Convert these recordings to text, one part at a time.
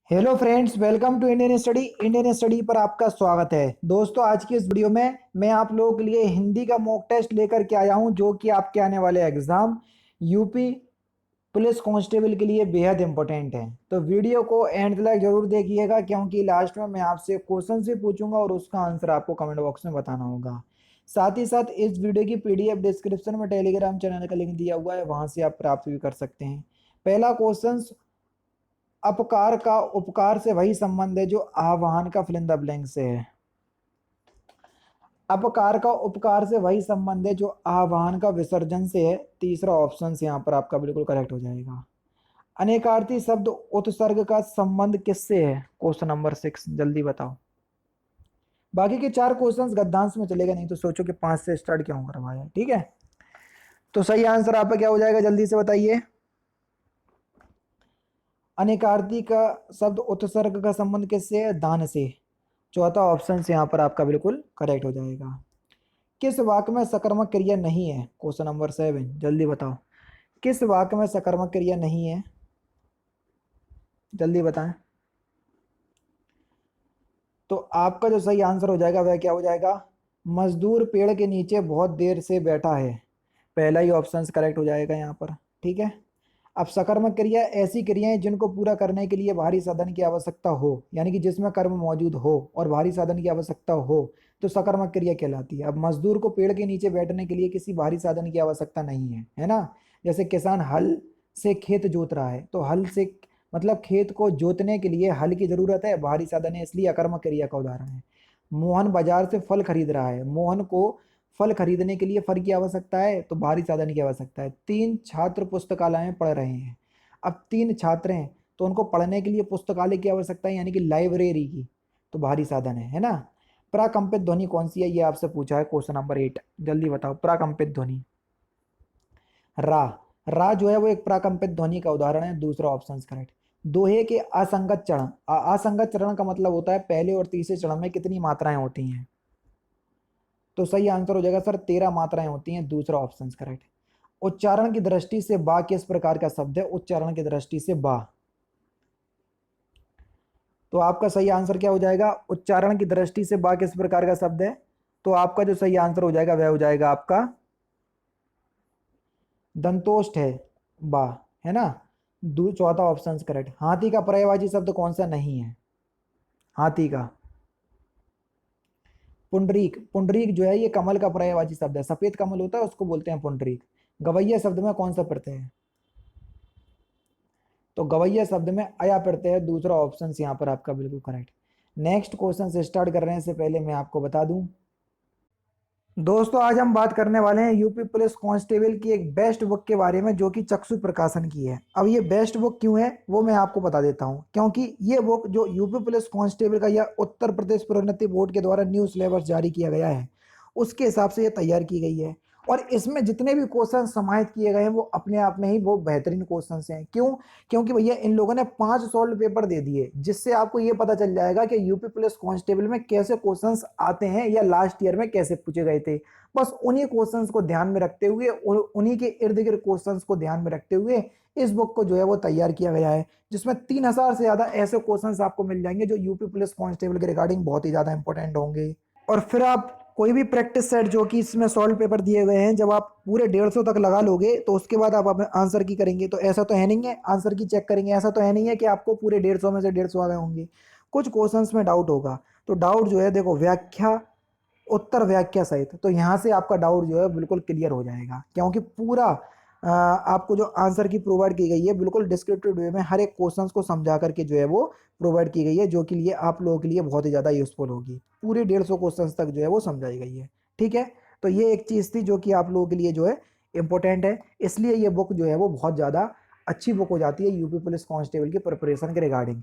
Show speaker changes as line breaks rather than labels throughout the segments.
Hello friends, welcome to Indian study पर आपका स्वागत है। दोस्तों, आज की इस वीडियो में मैं आप लोगों के लिए हिंदी का मॉक टेस्ट लेकर के आया हूं, जो कि आपके आने वाले एग्जाम यूपी पुलिस कांस्टेबल के लिए बेहद इंपॉर्टेंट है। तो वीडियो को एंड तक जरूर देखिएगा, क्योंकि लास्ट में मैं आपसे क्वेश्चन भी पूछूंगा और उसका आंसर आपको कमेंट बॉक्स में बताना होगा। साथ ही साथ इस वीडियो की पीडीएफ डिस्क्रिप्शन में टेलीग्राम चैनल का लिंक दिया हुआ है, वहां से आप प्राप्त भी कर सकते हैं। पहला क्वेश्चन, अपकार का उपकार से वही संबंध है जो आह्वान का फिल इन द ब्लैंक से है। अपकार का उपकार से वही संबंध है जो आह्वान का विसर्जन से है। तीसरा ऑप्शन यहाँ पर आपका बिल्कुल करेक्ट हो जाएगा। अनेकार्थी शब्द उत्सर्ग का संबंध किससे है? क्वेश्चन नंबर 6, जल्दी बताओ। बाकी के 4 क्वेश्चंस गद्यांश में चलेगा, नहीं तो सोचो कि 5 से स्टार्ट क्यों करवाया। ठीक है, तो सही आंसर आपका क्या हो जाएगा, जल्दी से बताइए। अनेकार्थी का शब्द उत्सर्ग का संबंध किससे है? दान से। चौथा ऑप्शन से यहाँ पर आपका बिल्कुल करेक्ट हो जाएगा। किस वाक्य में सकर्मक क्रिया नहीं है? क्वेश्चन नंबर 7, जल्दी बताओ। किस वाक्य में सकर्मक क्रिया नहीं है? जल्दी बताएं। तो आपका जो सही आंसर हो जाएगा वह क्या हो जाएगा? मजदूर पेड़ के नीचे बहुत देर से बैठा है। पहला ही ऑप्शन करेक्ट हो जाएगा यहाँ पर। ठीक है, अब सकर्मक क्रिया ऐसी क्रियाएं जिनको पूरा करने के लिए भारी साधन की आवश्यकता हो, यानी कि जिसमें कर्म मौजूद हो और भारी साधन की आवश्यकता हो, तो सकर्मक क्रिया कहलाती है। अब मजदूर को पेड़ के नीचे बैठने के लिए किसी भारी साधन की आवश्यकता नहीं है, है ना। जैसे किसान हल से खेत जोत रहा है, तो हल से मतलब खेत को जोतने के लिए हल की जरूरत है, भारी साधन है, इसलिए अकर्मक क्रिया का उदाहरण है। मोहन बाजार से फल खरीद रहा है, मोहन को फल खरीदने के लिए फल की आवश्यकता है, तो भारी साधन की आवश्यकता है। 3 छात्र पुस्तकालय में पढ़ रहे हैं। अब 3 छात्र हैं, तो उनको पढ़ने के लिए पुस्तकालय की आवश्यकता है, यानी कि लाइब्रेरी की, तो भारी साधन है ना। प्राकंपित ध्वनि कौन सी है, ये आपसे पूछा है क्वेश्चन नंबर 8, जल्दी बताओ। प्राकंपित ध्वनि रा। रा जो है वो एक प्राकंपित ध्वनि का उदाहरण है। दूसरा ऑप्शन करेक्ट। दोहे के असंगत चरण, असंगत चरण का मतलब होता है पहले और तीसरे चरण में कितनी मात्राएं होती हैं। तो सही आंसर हो जाएगा सर 13 मात्राएं होती हैं। दूसरा ऑप्शन करेक्ट। उच्चारण की दृष्टि से बा किस प्रकार का शब्द है? उच्चारण की दृष्टि से बा, तो आपका सही आंसर क्या हो जाएगा? उच्चारण की दृष्टि से बा किस प्रकार का शब्द है? तो आपका जो सही आंसर हो जाएगा वह हो जाएगा आपका दंतोष्ठ है, बा, है ना। चौथा ऑप्शन करेक्ट। हाथी का पर्यायवाची शब्द कौन सा नहीं है? हाथी का पुंडरीक। पुंडरीक जो है ये कमल का पर्यायवाची शब्द है। सफेद कमल होता है उसको बोलते हैं पुंडरीक। गवैया शब्द में कौन सा प्रत्यय है? तो गवैया शब्द में अया प्रत्यय है। दूसरा ऑप्शन यहाँ पर आपका बिल्कुल करेक्ट। नेक्स्ट क्वेश्चन से स्टार्ट करने से पहले मैं आपको बता दूं दोस्तों, आज हम बात करने वाले हैं यूपी पुलिस कांस्टेबल की एक बेस्ट बुक के बारे में, जो कि चक्षु प्रकाशन की है। अब ये बेस्ट बुक क्यों है वो मैं आपको बता देता हूं। क्योंकि ये बुक जो यूपी पुलिस कांस्टेबल का या उत्तर प्रदेश प्रोन्नति बोर्ड के द्वारा न्यू सिलेबस जारी किया गया है, उसके हिसाब से ये तैयार की गई है। और इसमें जितने भी क्वेश्चन समाहित किए गए हैं वो अपने आप में ही वो बेहतरीन क्वेश्चन हैं। क्यों? क्योंकि भैया इन लोगों ने 5 सॉल्व पेपर दे दिए, जिससे आपको ये पता चल जाएगा कि यूपी पुलिस कांस्टेबल में कैसे क्वेश्चंस आते हैं या लास्ट ईयर में कैसे पूछे गए थे। बस उन्हीं क्वेश्चंस को ध्यान में रखते हुए, उन्हीं के इर्द गिर्द क्वेश्चंस को ध्यान में रखते हुए इस बुक को जो है वो तैयार किया गया है, जिसमें 3000 से ज्यादा ऐसे क्वेश्चंस आपको मिल जाएंगे जो यूपी पुलिस कांस्टेबल के रिगार्डिंग बहुत ही ज्यादा इंपॉर्टेंट होंगे। और फिर आप कोई भी प्रैक्टिस सेट जो कि इसमें सॉल्व पेपर दिए गए हैं, जब आप पूरे 150 तक लगा लोगे तो उसके बाद आप अपने आंसर की करेंगे। तो ऐसा तो है नहीं है आंसर की चेक करेंगे, ऐसा तो है नहीं है कि आपको पूरे 150 में से 150 आ गए होंगे। कुछ क्वेश्चंस में डाउट होगा, तो डाउट जो है देखो व्याख्या उत्तर व्याख्या सहित, तो यहाँ से आपका डाउट जो है बिल्कुल क्लियर हो जाएगा। क्योंकि पूरा आपको जो आंसर की प्रोवाइड की गई है बिल्कुल डिस्क्रिप्टिव वे में, हर एक क्वेश्चंस को समझा करके जो है वो प्रोवाइड की गई है, जो कि लिए आप लोगों के लिए बहुत ही ज़्यादा यूजफुल होगी। पूरी 150 क्वेश्चंस तक जो है वो समझाई गई है। ठीक है, तो ये एक चीज़ थी जो कि आप लोगों के लिए जो है इंपॉर्टेंट है। इसलिए ये बुक जो है वो बहुत ज़्यादा अच्छी बुक हो जाती है यूपी पुलिस कांस्टेबल की प्रिपरेशन के रिगार्डिंग।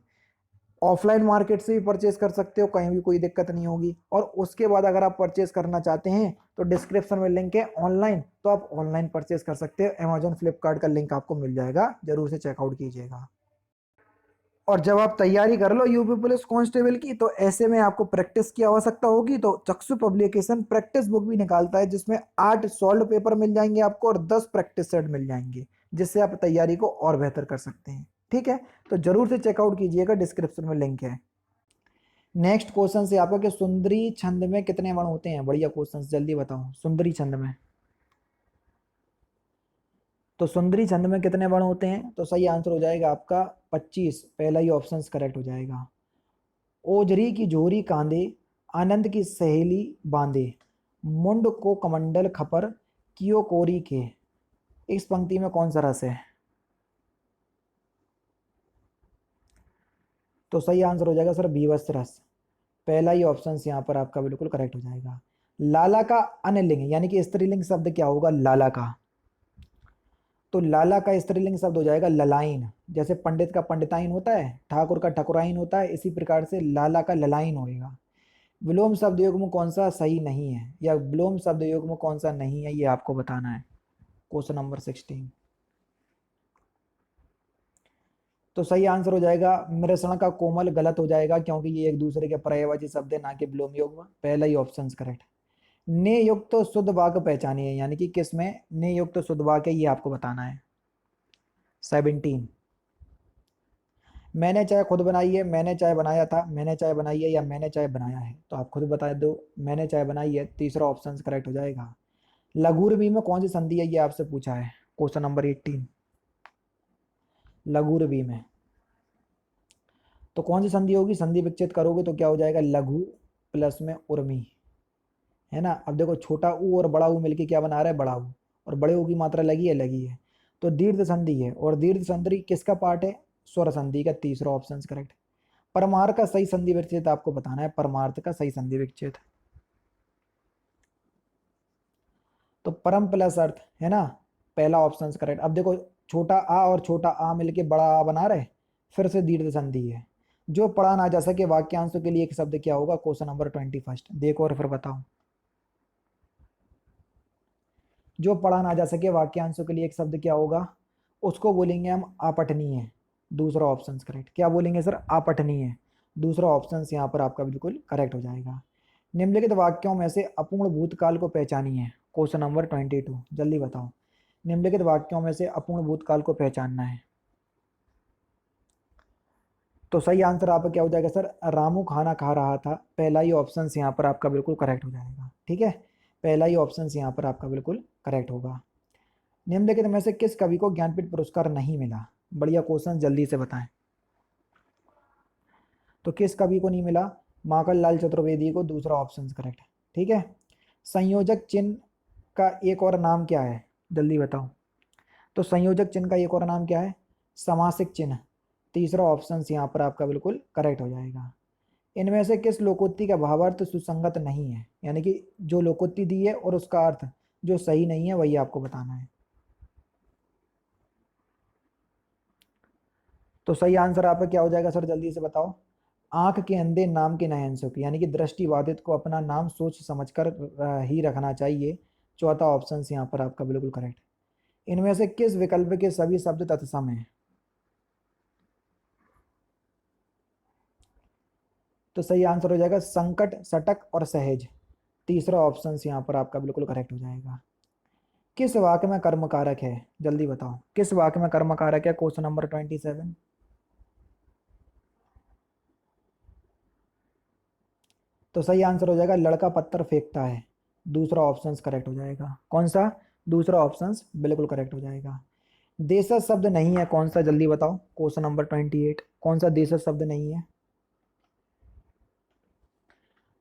ऑफलाइन मार्केट से भी परचेज कर सकते हो, कहीं भी कोई दिक्कत नहीं होगी। और उसके बाद अगर आप परचेज करना चाहते हैं तो डिस्क्रिप्शन में लिंक है ऑनलाइन, तो आप ऑनलाइन परचेज कर सकते हो। अमेजोन फ्लिपकार्ट का लिंक आपको मिल जाएगा, जरूर से चेकआउट कीजिएगा। और जब आप तैयारी कर लो यूपी पुलिस कांस्टेबल की, तो ऐसे में आपको प्रैक्टिस की आवश्यकता होगी, तो चक्षु पब्लिकेशन प्रैक्टिस बुक भी निकालता है, जिसमें 8 सॉल्व पेपर मिल जाएंगे आपको और 10 प्रैक्टिस सेट मिल जाएंगे, जिससे आप तैयारी को और बेहतर कर सकते हैं। ठीक है, तो जरूर से चेकआउट कीजिएगा, डिस्क्रिप्शन में लिंक है। नेक्स्ट क्वेश्चन से आपका कि सुंदरी छंद में कितने वर्ण होते हैं? बढ़िया क्वेश्चन, जल्दी बताओ। सुंदरी छंद में, तो सुंदरी छंद में कितने वर्ण होते हैं? तो सही आंसर हो जाएगा आपका 25, पहला ही ऑप्शन करेक्ट हो जाएगा। ओजरी की जोरी कांदे, आनंद की सहेली बांधे, मुंड को कमंडल खपर, कियो कोरी के। इस पंक्ति में कौन सा रस है? तो सही आंसर हो जाएगा सर बीभत्स रस, पहला ही ऑप्शन यहाँ पर आपका बिल्कुल करेक्ट हो जाएगा। लाला का अनलिंग यानी कि स्त्रीलिंग शब्द क्या होगा? लाला का, तो लाला का स्त्रीलिंग शब्द हो जाएगा ललाइन। जैसे पंडित का पंडिताइन होता है, ठाकुर का ठकुराइन होता है, इसी प्रकार से लाला का ललाइन होएगा। विलोम शब्द युग्म कौन सा सही नहीं है, या विलोम शब्द युग्म कौन सा नहीं है, ये आपको बताना है। Question number 16। तो सही आंसर हो जाएगा मृषण का कोमल, गलत हो जाएगा क्योंकि ये एक दूसरे के पर्यायवाची शब्द है, ना कि विलोम युग्म। पहला ही ऑप्शन करेक्ट। ने युक्त शुद्ध वाक्य पहचानिए, यानी कि किसमें ने युक्त शुद्ध वाक्य, ये आपको बताना है। 17। मैंने चाय खुद बनाई है, मैंने चाय बनाया था, मैंने चाय बनाई है, या मैंने चाय बनाया है, तो आप खुद बता दो। मैंने चाय बनाई है, तीसरा ऑप्शन करेक्ट हो जाएगा। लघुरवी में कौन सी संधि है, ये आपसे पूछा है। Question number 18। लघुरवी में तो कौन सी संधि होगी? संधि विच्छेद करोगे तो क्या हो जाएगा? लघु प्लस में उर्मी, है ना। अब देखो छोटा ऊ और बड़ा ऊ मिलके क्या बना रहा है? बड़ा ऊ, और बड़े ऊ की मात्रा लगी है, लगी है, तो दीर्घ संधि है। और दीर्घ संधि किसका पार्ट है? स्वर संधि का, तीसरा ऑप्शन करेक्ट। परमार्थ का सही संधि विच्छेद आपको बताना है, परमार्थ का सही संधि विच्छेद। तो परम प्लस अर्थ, है ना, पहला ऑप्शन करेक्ट। अब देखो छोटा आ और छोटा आ मिलके बड़ा आ बना रहे, फिर से दीर्घ संधि है। जो पढ़ा ना जा सके वाक्यांशों के लिए एक शब्द क्या होगा? क्वेश्चन नंबर 21 देखो और फिर बताओ। जो पढ़ा ना जा सके वाक्यांशों के लिए एक शब्द क्या होगा? उसको बोलेंगे हम अपठनीय, दूसरा ऑप्शन करेक्ट। क्या बोलेंगे सर? अपठनीय, दूसरा ऑप्शन यहाँ पर आपका बिल्कुल करेक्ट हो जाएगा। निम्नलिखित वाक्यों में से अपूर्ण भूतकाल को पहचानिए। क्वेश्चन नंबर 22, जल्दी बताओ। निम्नलिखित वाक्यों में से अपूर्ण भूतकाल को पहचानना है। तो सही आंसर आपका क्या हो जाएगा सर? रामू खाना खा रहा था, पहला ही ऑप्शन यहाँ पर आपका बिल्कुल करेक्ट हो जाएगा। ठीक है, पहला ही ऑप्शन यहाँ पर आपका बिल्कुल करेक्ट होगा। निम्नलिखित में से किस कवि को ज्ञानपीठ पुरस्कार नहीं मिला? बढ़िया क्वेश्चन, जल्दी से बताएं। तो किस कवि को नहीं मिला? माखन लाल चतुर्वेदी को, दूसरा ऑप्शन करेक्ट। ठीक है, संयोजक चिन्ह का एक और नाम क्या है? जल्दी बताओ। तो संयोजक चिन्ह का एक और नाम क्या है? समासिक चिन्ह, तीसरा ऑप्शन यहाँ पर आपका बिल्कुल करेक्ट हो जाएगा। इनमें से किस लोकोक्ति का भावार्थ सुसंगत नहीं है, यानी कि जो लोकोक्ति दी है और उसका अर्थ जो सही नहीं है, वही आपको बताना है। तो सही आंसर आपका क्या हो जाएगा सर? जल्दी से बताओ। आंख के अंधे नाम के नयन सुख, यानी कि दृष्टिबाधित को अपना नाम सोच समझकर ही रखना चाहिए, चौथा ऑप्शन यहाँ पर आपका बिल्कुल करेक्ट। इनमें से किस विकल्प के सभी शब्द तत्सम हैं? तो सही आंसर हो जाएगा संकट, सटक और सहज, तीसरा ऑप्शन यहाँ पर आपका बिल्कुल करेक्ट हो जाएगा। किस वाक्य में कर्म कारक है? जल्दी बताओ, किस वाक्य में कर्म कारक है? Question number 27। तो सही आंसर हो जाएगा लड़का पत्थर फेंकता है, दूसरा ऑप्शन करेक्ट हो जाएगा। कौन सा? दूसरा ऑप्शन बिल्कुल करेक्ट हो जाएगा। देशज शब्द नहीं है कौन सा? जल्दी बताओ। क्वेश्चन नंबर 28, कौन सा देशज शब्द नहीं है?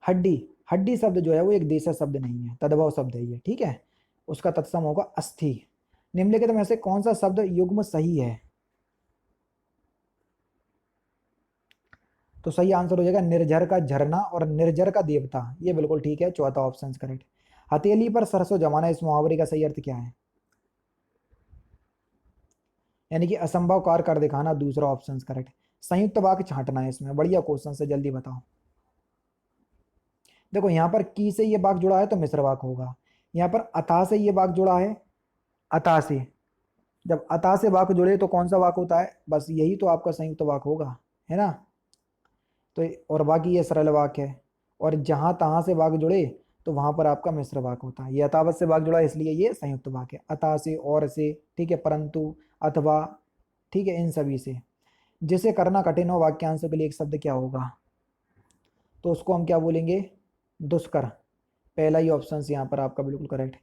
हड्डी, हड्डी शब्द जो है वो एक देशज शब्द नहीं है, तद्भव शब्द है ये। ठीक है, उसका तत्सम होगा अस्थि। निम्नलिखित में से कौन सा शब्द युग्म सही है? तो सही आंसर हो जाएगा निर्झर का झरना और निर्झर का देवता, ये बिल्कुल ठीक है, चौथा ऑप्शन करेक्ट। हथेली पर सरसों जमाना, इस मुहावरे का सही अर्थ क्या है? यानी कि असंभव कार्य कर दिखाना, दूसरा ऑप्शन करेक्ट। संयुक्त वाक्य छांटना है इसमें, बढ़िया क्वेश्चन से, जल्दी बताओ। देखो यहाँ पर की से ये वाक्य जुड़ा है तो मिश्र वाक्य होगा। यहाँ पर अतः से ये वाक्य जुड़ा है, अतः से, जब अतः से वाक्य जुड़े तो कौन सा वाक्य होता है? बस यही तो आपका संयुक्त वाक्य होगा, है ना। तो और बाकी ये सरल वाक्य है, और जहां तहां से वाक्य जुड़े तो वहां पर आपका मिश्र वाक्य होता है। ये यथावत से वाक्य जुड़ा है इसलिए ये संयुक्त वाक्य है, अतः से, और से, ठीक है, परंतु, अथवा, ठीक है, इन सभी से। जिसे करना कठिन हो वाक्यांशों के लिए एक शब्द क्या होगा? तो उसको हम क्या बोलेंगे? दुष्कर। पहला ही ऑप्शन यहाँ पर आपका बिल्कुल करेक्ट।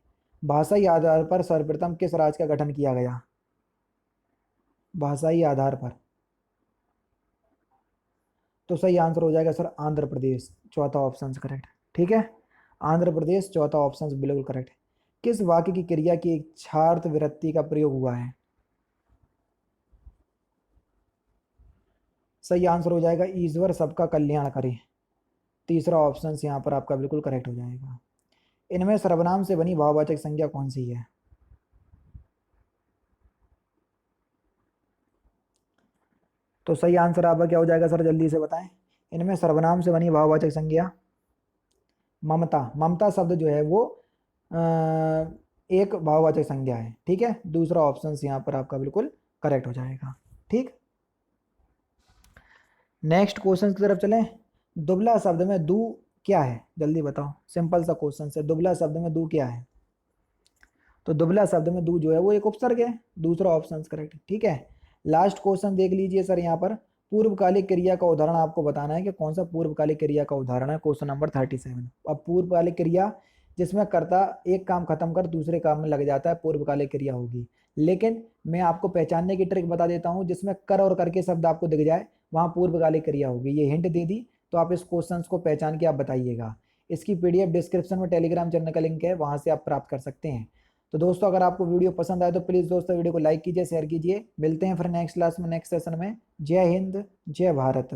भाषाई आधार पर सर्वप्रथम किस राज्य का गठन किया गया? भाषाई आधार पर, तो सही आंसर हो जाएगा सर आंध्र प्रदेश। चौथा ऑप्शन करेक्ट। ठीक है, आंध्र प्रदेश चौथा ऑप्शन बिल्कुल करेक्ट। किस वाक्य की क्रिया की इच्छार्थ विरक्ति का प्रयोग हुआ है? सही आंसर हो जाएगा ईश्वर सबका कल्याण करे। तीसरा ऑप्शन यहाँ पर आपका बिल्कुल करेक्ट हो जाएगा। इनमें सर्वनाम से बनी भाववाचक संज्ञा कौन सी है? तो सही आंसर आपका क्या हो जाएगा सर, जल्दी से बताएं। इनमें सर्वनाम से बनी भाववाचक संज्ञा ममता। ममता शब्द जो है वो अ, एक भाववाचक संज्ञा है। ठीक है, दूसरा ऑप्शन यहाँ पर आपका बिल्कुल करेक्ट हो जाएगा। ठीक, नेक्स्ट क्वेश्चन की तरफ चलें। दुबला शब्द में दू क्या है? जल्दी बताओ, सिंपल सा क्वेश्चन है। दुबला शब्द में दू क्या है? तो दुबला शब्द में दू जो है वो एक उपसर्ग है। दूसरा ऑप्शन करेक्ट। ठीक है, लास्ट क्वेश्चन देख लीजिए सर। यहाँ पर पूर्वकालिक क्रिया का उदाहरण आपको बताना है कि कौन सा पूर्वकालिक क्रिया का उदाहरण है। Question number 37। अब पूर्वकालिक क्रिया जिसमें कर्ता एक काम खत्म कर दूसरे काम में लग जाता है, पूर्वकालिक क्रिया होगी। लेकिन मैं आपको पहचानने की ट्रिक बता देता हूँ, जिसमें कर और करके शब्द आपको दिख जाए वहाँ पूर्वकालिक क्रिया होगी। ये हिंट दे दी, तो आप इस क्वेश्चन को पहचान के आप बताइएगा। इसकी पीडीएफ डिस्क्रिप्शन में टेलीग्राम चैनल का लिंक है, वहाँ से आप प्राप्त कर सकते हैं। तो दोस्तों अगर आपको वीडियो पसंद आए तो प्लीज़ दोस्तों वीडियो को लाइक कीजिए, शेयर कीजिए। मिलते हैं फिर नेक्स्ट क्लास में, नेक्स्ट सेशन में। जय हिंद, जय भारत।